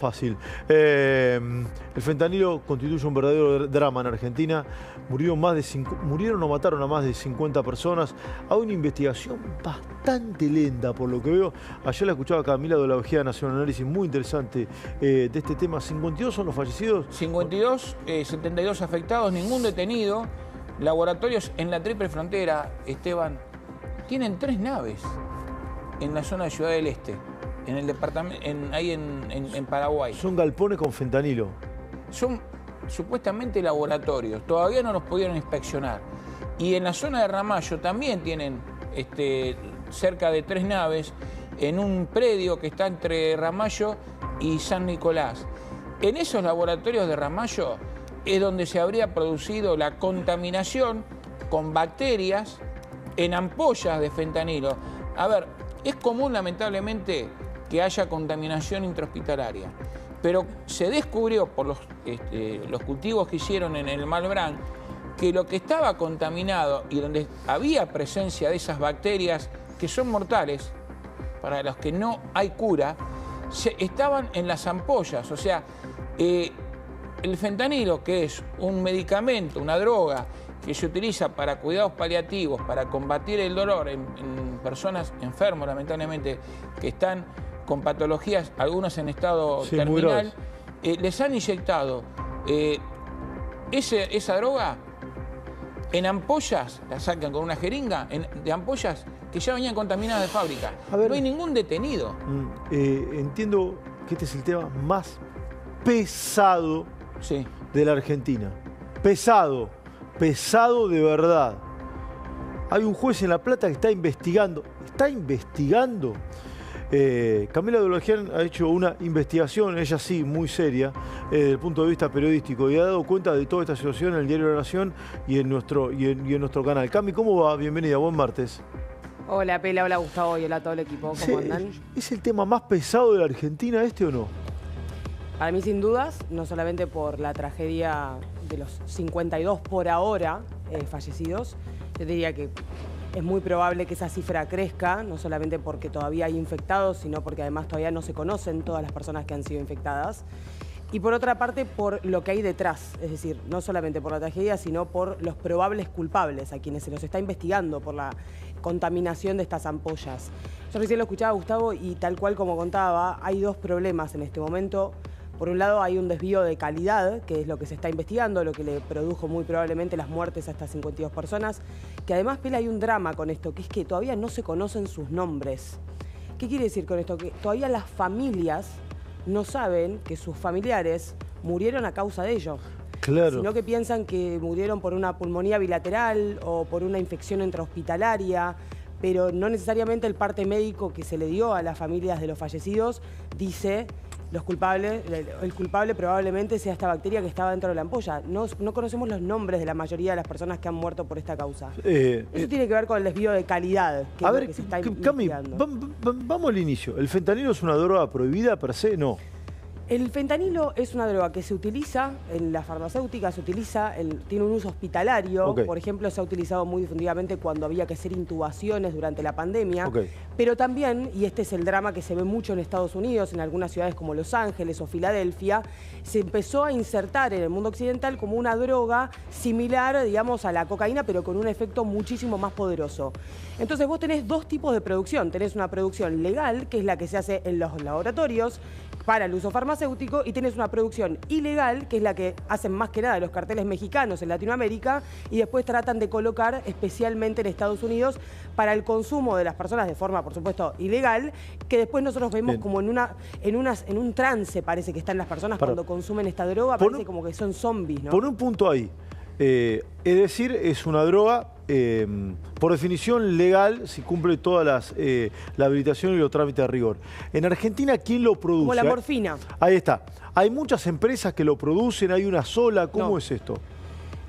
Fácil. El fentanilo constituye un verdadero drama en Argentina. Murieron o mataron a más de 50 personas. Hay una investigación bastante lenta, por lo que veo. Ayer la escuchaba Camila de la Ojeda Nacional, un análisis muy interesante de este tema. 52 son los fallecidos. 52, 72 afectados, ningún detenido. Laboratorios en la triple frontera, Esteban, tienen 3 naves en la zona de Ciudad del Este. En el departamento, ahí en Paraguay. Son galpones con fentanilo. Son supuestamente laboratorios, todavía no los pudieron inspeccionar. Y en la zona de Ramallo también tienen cerca de 3 naves en un predio que está entre Ramallo y San Nicolás. En esos laboratorios de Ramallo es donde se habría producido la contaminación con bacterias en ampollas de fentanilo. A ver, es común lamentablemente que haya contaminación intrahospitalaria. Pero se descubrió por los cultivos que hicieron en el Malbrán que lo que estaba contaminado y donde había presencia de esas bacterias que son mortales, para los que no hay cura, estaban en las ampollas. O sea, el fentanilo, que es un medicamento, una droga que se utiliza para cuidados paliativos, para combatir el dolor en personas enfermas, lamentablemente, que están con patologías, algunas en estado terminal, les han inyectado esa droga en ampollas, la sacan con una jeringa, de ampollas que ya venían contaminadas de fábrica. No hay ningún detenido. Entiendo que este es el tema más pesado de la Argentina. Pesado de verdad. Hay un juez en La Plata que está investigando. Camila de Ojeda ha hecho una investigación, ella sí, muy seria, desde el punto de vista periodístico, y ha dado cuenta de toda esta situación en el Diario de la Nación y en nuestro canal. Cami, ¿cómo va? Bienvenida, buen martes. Hola Pela, hola Gustavo y hola a todo el equipo, ¿cómo andan? ¿Es el tema más pesado de la Argentina este o no? Para mí sin dudas, no solamente por la tragedia de los 52 por ahora fallecidos, yo diría que es muy probable que esa cifra crezca, no solamente porque todavía hay infectados, sino porque además todavía no se conocen todas las personas que han sido infectadas. Y por otra parte, por lo que hay detrás, es decir, no solamente por la tragedia, sino por los probables culpables, a quienes se los está investigando por la contaminación de estas ampollas. Yo recién lo escuchaba, Gustavo, y tal cual como contaba, hay 2 problemas en este momento. Por un lado hay un desvío de calidad, que es lo que se está investigando, lo que le produjo muy probablemente las muertes a estas 52 personas, que además, Pela, hay un drama con esto, que es que todavía no se conocen sus nombres. ¿Qué quiere decir con esto? Que todavía las familias no saben que sus familiares murieron a causa de ello. Claro. Sino que piensan que murieron por una pulmonía bilateral o por una infección intrahospitalaria, pero no necesariamente el parte médico que se le dio a las familias de los fallecidos dice el culpable probablemente sea esta bacteria que estaba dentro de la ampolla. No conocemos los nombres de la mayoría de las personas que han muerto por esta causa. Eso tiene que ver con el desvío de calidad que, a ver, que se está Cami, investigando. Vamos al inicio. ¿El fentanilo es una droga prohibida per se? No. El fentanilo es una droga que se utiliza en la farmacéutica, tiene un uso hospitalario. Por ejemplo, se ha utilizado muy difundidamente cuando había que hacer intubaciones durante la pandemia. Pero también, y este es el drama que se ve mucho en Estados Unidos, en algunas ciudades como Los Ángeles o Filadelfia, se empezó a insertar en el mundo occidental como una droga similar, digamos, a la cocaína, pero con un efecto muchísimo más poderoso. Entonces vos tenés 2 tipos de producción. Tenés una producción legal, que es la que se hace en los laboratorios, para el uso farmacéutico, y tenés una producción ilegal, que es la que hacen más que nada los carteles mexicanos en Latinoamérica, y después tratan de colocar especialmente en Estados Unidos para el consumo de las personas de forma, por supuesto, ilegal, que después nosotros vemos como en un trance, parece que están las personas cuando consumen esta droga, parece como que son zombies, ¿no? Pon un punto ahí. Es decir, es una droga, por definición legal, si cumple todas la habilitación y los trámites de rigor. En Argentina, ¿quién lo produce? Como la morfina. Ahí está. Hay muchas empresas que lo producen, hay una sola. ¿Cómo es esto?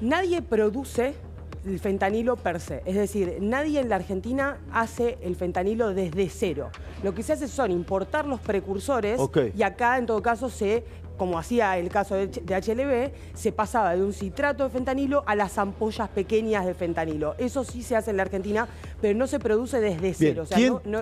Nadie produce el fentanilo per se. Es decir, nadie en la Argentina hace el fentanilo desde cero. Lo que se hace son importar los precursores y acá, en todo caso, como hacía el caso de HLB, se pasaba de un citrato de fentanilo a las ampollas pequeñas de fentanilo. Eso sí se hace en la Argentina, pero no se produce desde cero. O sea,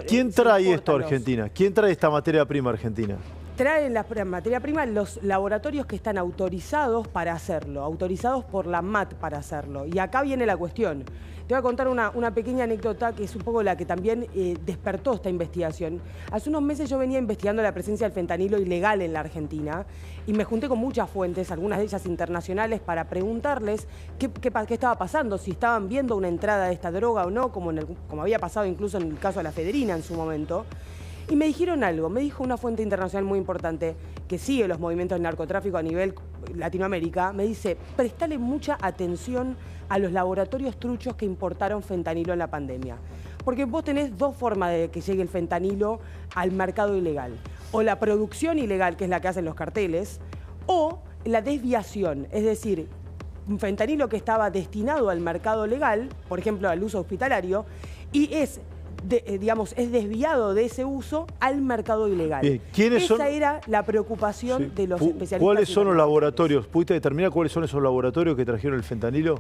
¿Quién trae esto a Argentina? ¿Quién trae esta materia prima a Argentina? traen la materia prima los laboratorios que están autorizados para hacerlo, autorizados por la ANMAT para hacerlo. Y acá viene la cuestión. Te voy a contar una pequeña anécdota que es un poco la que también despertó esta investigación. Hace unos meses yo venía investigando la presencia del fentanilo ilegal en la Argentina y me junté con muchas fuentes, algunas de ellas internacionales, para preguntarles qué estaba pasando, si estaban viendo una entrada de esta droga o no, como había pasado incluso en el caso de la Federina en su momento. Y me dijeron algo, me dijo una fuente internacional muy importante que sigue los movimientos del narcotráfico a nivel Latinoamérica, me dice, prestale mucha atención a los laboratorios truchos que importaron fentanilo en la pandemia. Porque vos tenés dos formas de que llegue el fentanilo al mercado ilegal. O la producción ilegal, que es la que hacen los carteles, o la desviación, es decir, un fentanilo que estaba destinado al mercado legal, por ejemplo al uso hospitalario, y es desviado de ese uso al mercado ilegal. Bien. Esa era la preocupación de los especialistas. ¿Cuáles son los laboratorios? ¿Pudiste determinar cuáles son esos laboratorios que trajeron el fentanilo?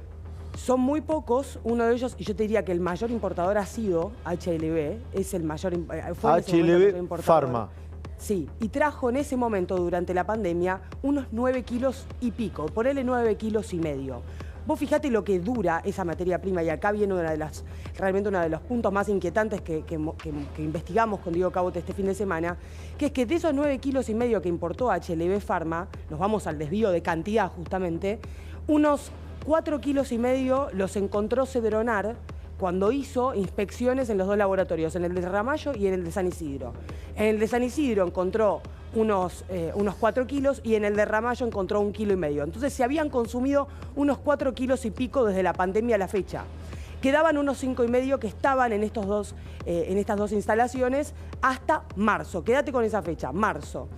Son muy pocos, uno de ellos, y yo te diría que el mayor importador ha sido HLB, es el mayor, fue HLB Pharma. Sí, y trajo en ese momento, durante la pandemia, unos 9 kilos y pico, ponele 9 kilos y medio. Vos fijate lo que dura esa materia prima, y acá viene realmente uno de los puntos más inquietantes que investigamos con Diego Cabot este fin de semana, que es que de esos 9 kilos y medio que importó HLB Pharma, nos vamos al desvío de cantidad justamente, unos 4 kilos y medio los encontró Cedronar cuando hizo inspecciones en los dos laboratorios, en el de Ramallo y en el de San Isidro. En el de San Isidro encontró unos 4 kilos y en el de Ramallo encontró 1,5 kilos. Entonces se habían consumido unos 4 kilos y pico desde la pandemia a la fecha. Quedaban unos 5,5 que estaban en estas dos instalaciones hasta marzo. Quédate con esa fecha, marzo.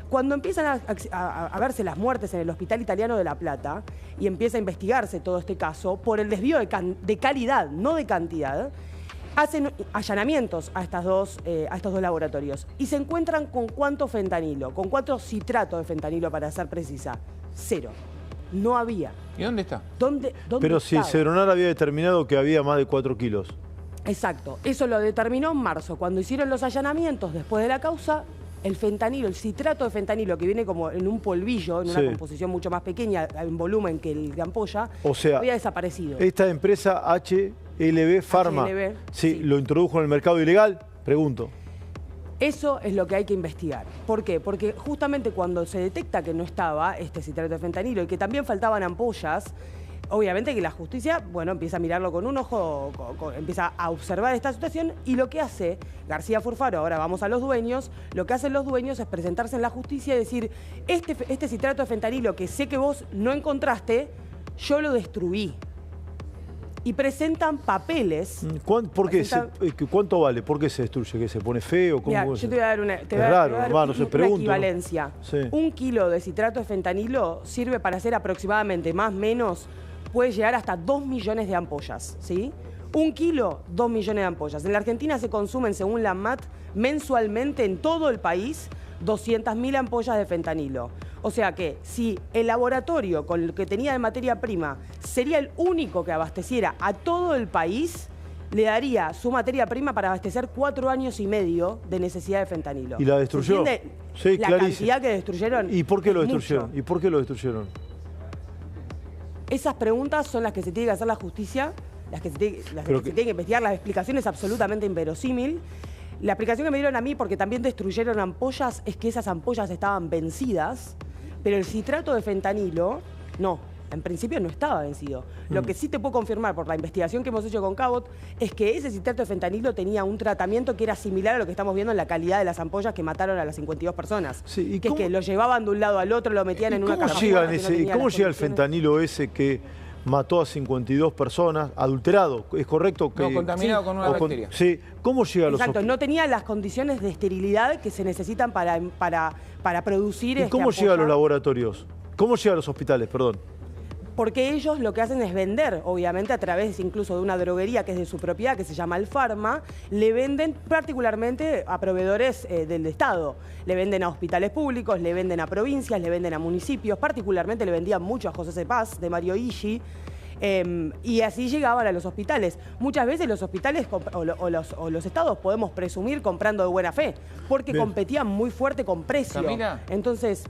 Cuando empiezan a verse las muertes en el Hospital Italiano de La Plata y empieza a investigarse todo este caso por el desvío de calidad, no de cantidad, hacen allanamientos a estos dos laboratorios y se encuentran con cuánto fentanilo, con cuánto citrato de fentanilo, para ser precisa. 0. No había. ¿Y dónde está? ¿Dónde Pero estaba? si Cedronar había determinado que había más de 4 kilos. Exacto. Eso lo determinó en marzo. Cuando hicieron los allanamientos después de la causa, el fentanilo, el citrato de fentanilo, que viene como en un polvillo, en una composición mucho más pequeña en volumen que el de ampolla, había desaparecido. Esta empresa HLB Pharma, sí, lo introdujo en el mercado ilegal, pregunto. Eso es lo que hay que investigar. ¿Por qué? Porque justamente cuando se detecta que no estaba este citrato de fentanilo y que también faltaban ampollas, obviamente que la justicia, empieza a mirarlo con un ojo, empieza a observar esta situación, y lo que hace García Furfaro, ahora vamos a los dueños, lo que hacen los dueños es presentarse en la justicia y decir, este citrato de fentanilo que sé que vos no encontraste, yo lo destruí. Y presentan papeles. ¿Por qué? ¿Cuánto vale? ¿Por qué se destruye? ¿Que se pone feo? Mirá, yo te voy a dar una equivalencia. Sí. 1 kilo de citrato de fentanilo sirve para hacer aproximadamente, más o menos, puede llegar hasta 2 millones de ampollas, ¿sí? 1 kilo, 2 millones de ampollas. En la Argentina se consumen, según la ANMAT, mensualmente en todo el país 200.000 ampollas de fentanilo. O sea que si el laboratorio con lo que tenía de materia prima sería el único que abasteciera a todo el país, le daría su materia prima para abastecer 4 años y medio de necesidad de fentanilo. ¿Y la destruyó? Sí, la cantidad que destruyeron. ¿Y por qué lo destruyeron? ¿Y por qué lo destruyeron? Esas preguntas son las que se tiene que hacer la justicia, las que se tiene que investigar. Las explicaciones absolutamente inverosímil. La explicación que me dieron a mí, porque también destruyeron ampollas, es que esas ampollas estaban vencidas, pero el citrato de fentanilo, no, en principio no estaba vencido. Lo que sí te puedo confirmar por la investigación que hemos hecho con Cabot es que ese citrato de fentanilo tenía un tratamiento que era similar a lo que estamos viendo en la calidad de las ampollas que mataron a las 52 personas. Sí, ¿y que es que lo llevaban de un lado al otro, lo metían en una caja. ¿Y cómo llega el fentanilo ese que mató a 52 personas, adulterado, ¿es correcto? No, contaminado con una bacteria. Sí, ¿cómo llega a los Exacto, no tenía las condiciones de esterilidad que se necesitan para producir ¿Y cómo llega a los laboratorios? ¿Cómo llega a los hospitales, perdón? Porque ellos lo que hacen es vender, obviamente a través incluso de una droguería que es de su propiedad, que se llama Alfarma, le venden particularmente a proveedores del Estado. Le venden a hospitales públicos, le venden a provincias, le venden a municipios, particularmente le vendían mucho a José Cepaz, de Mario Ishi. Y así llegaban a los hospitales. Muchas veces los hospitales o los estados podemos presumir comprando de buena fe, porque competían muy fuerte con precio. Camila. Entonces,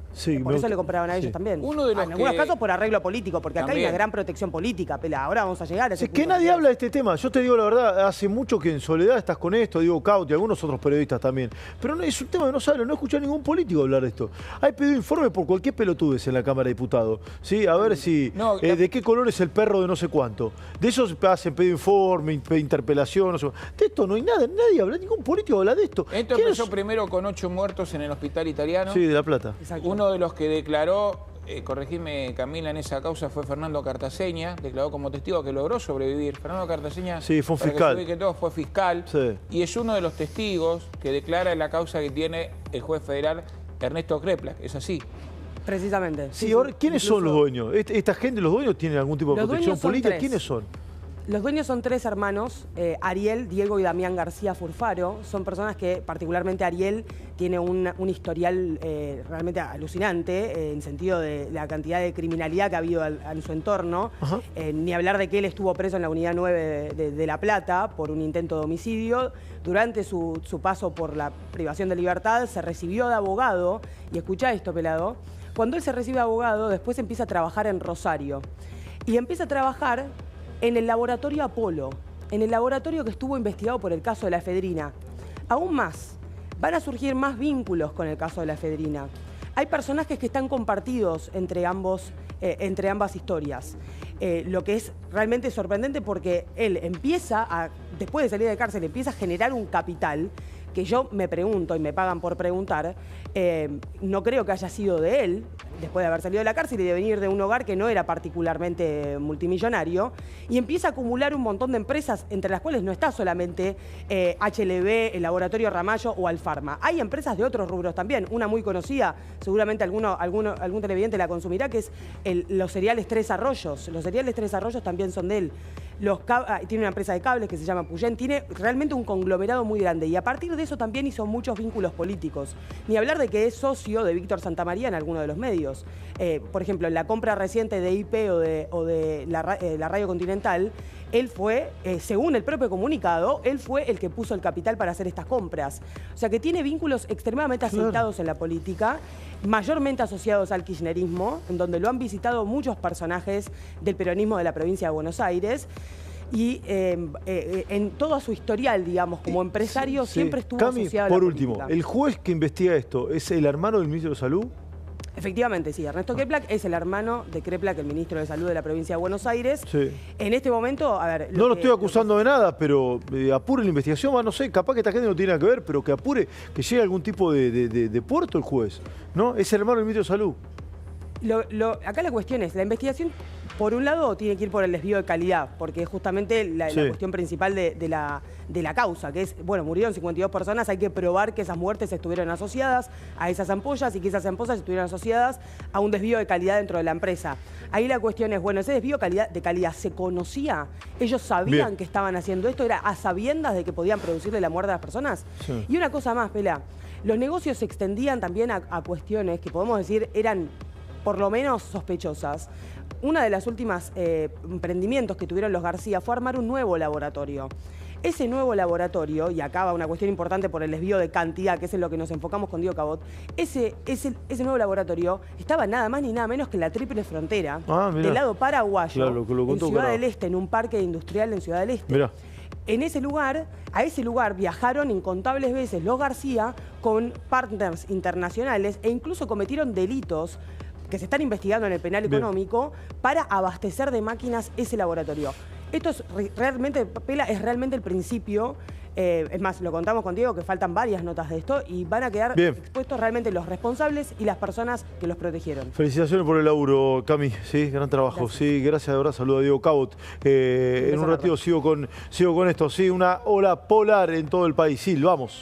por eso le compraban a ellos también. En algunos casos por arreglo político, porque acá hay una gran protección política, Pela. Ahora vamos a llegar a ese punto. Que nadie habla de este tema. Yo te digo la verdad, hace mucho que en Soledad estás con esto, digo Caut y algunos otros periodistas también. Pero no, es un tema que no se habla, no he escuchado a ningún político hablar de esto. Hay pedido informe por cualquier pelotudez en la Cámara de Diputados. ¿Sí? A ver si de qué color es el perro de no sé cuánto. De eso hacen pedido informe, interpelación, no sé. De esto no hay nada, nadie habla, ningún político habla de esto. Esto empezó primero con 8 muertos en el hospital italiano. Sí, de La Plata. Exacto. Uno de los que declaró, corregime Camila, en esa causa fue Fernando Cartaseña, declaró como testigo que logró sobrevivir. Fernando Cartaseña, sí, fue un fiscal. Que todo, fue fiscal, sí. Y es uno de los testigos que declara en la causa que tiene el juez federal Ernesto Kreplak. Es así. Precisamente. Sí, ahora, ¿quiénes son los dueños? ¿Esta gente, los dueños, tienen algún tipo de protección política? ¿Quiénes son? Los dueños son 3 hermanos, Ariel, Diego y Damián García Furfaro. Son personas que, particularmente Ariel, tiene un historial realmente alucinante en sentido de la cantidad de criminalidad que ha habido en su entorno. Ni hablar de que él estuvo preso en la Unidad 9 de La Plata por un intento de homicidio. Durante su paso por la privación de libertad se recibió de abogado. Y escuchá esto, pelado. Cuando él se recibe de abogado, después empieza a trabajar en Rosario. Y empieza a trabajar en el laboratorio Apolo, en el laboratorio que estuvo investigado por el caso de la efedrina. Aún más, van a surgir más vínculos con el caso de la efedrina. Hay personajes que están compartidos entre ambas historias. Lo que es realmente sorprendente porque él empieza, después de salir de cárcel, empieza a generar un capital que yo me pregunto, y me pagan por preguntar, no creo que haya sido de él, después de haber salido de la cárcel y de venir de un hogar que no era particularmente multimillonario, y empieza a acumular un montón de empresas, entre las cuales no está solamente HLB, el Laboratorio Ramallo o Alfarma. Hay empresas de otros rubros también, una muy conocida, seguramente algún televidente la consumirá, que es los cereales Tres Arroyos. Los cereales Tres Arroyos también son de él. Tiene una empresa de cables que se llama Puyén, tiene realmente un conglomerado muy grande y a partir de eso también hizo muchos vínculos políticos. Ni hablar de que es socio de Víctor Santamaría en alguno de los medios. Por ejemplo, en la compra reciente de IP o de la Radio Continental, él fue, según el propio comunicado, él fue el que puso el capital para hacer estas compras. O sea que tiene vínculos extremadamente asentados en la política, mayormente asociados al kirchnerismo, en donde lo han visitado muchos personajes del peronismo de la provincia de Buenos Aires. Y en todo su historial, digamos, como empresario, siempre estuvo asociado a la política. Por último, ¿el juez que investiga esto es el hermano del ministro de Salud? Efectivamente, sí. Ernesto Kreplak es el hermano de Kreplak, el ministro de Salud de la provincia de Buenos Aires. Sí. En este momento, a ver... No lo estoy acusando de nada, pero apure la investigación, no sé, capaz que esta gente no tiene nada que ver, pero que apure, que llegue a algún tipo de puerto el juez, ¿no? Es el hermano del ministro de Salud. Acá la cuestión es, la investigación, por un lado, tiene que ir por el desvío de calidad, porque es justamente la cuestión principal de la causa, que es, bueno, murieron 52 personas, hay que probar que esas muertes estuvieron asociadas a esas ampollas y que esas ampollas estuvieron asociadas a un desvío de calidad dentro de la empresa. Ahí la cuestión es, bueno, ese desvío de calidad ¿se conocía? ¿Ellos sabían que estaban haciendo esto? ¿Era a sabiendas de que podían producirle la muerte a las personas? Sí. Y una cosa más, Pela, los negocios se extendían también a cuestiones que podemos decir eran por lo menos sospechosas. Una de las últimas emprendimientos que tuvieron los García fue armar un nuevo laboratorio. Ese nuevo laboratorio, y acá va una cuestión importante por el desvío de cantidad, que es en lo que nos enfocamos con Diego Cabot, ese nuevo laboratorio estaba nada más ni nada menos que en la Tríplice Frontera, del lado paraguayo, en Ciudad del Este, en un parque industrial en Ciudad del Este. Mirá. A ese lugar viajaron incontables veces los García con partners internacionales e incluso cometieron delitos que se están investigando en el penal económico para abastecer de máquinas ese laboratorio. Esto es realmente, Pela, es realmente el principio. Es más, lo contamos con Diego, que faltan varias notas de esto y van a quedar expuestos realmente los responsables y las personas que los protegieron. Felicitaciones por el laburo, Cami. Sí, gran trabajo. Gracias. Sí, gracias, de verdad. Saludo a Diego Cabot. En un ratito sigo con esto. Sí, una ola polar en todo el país. Sí, vamos.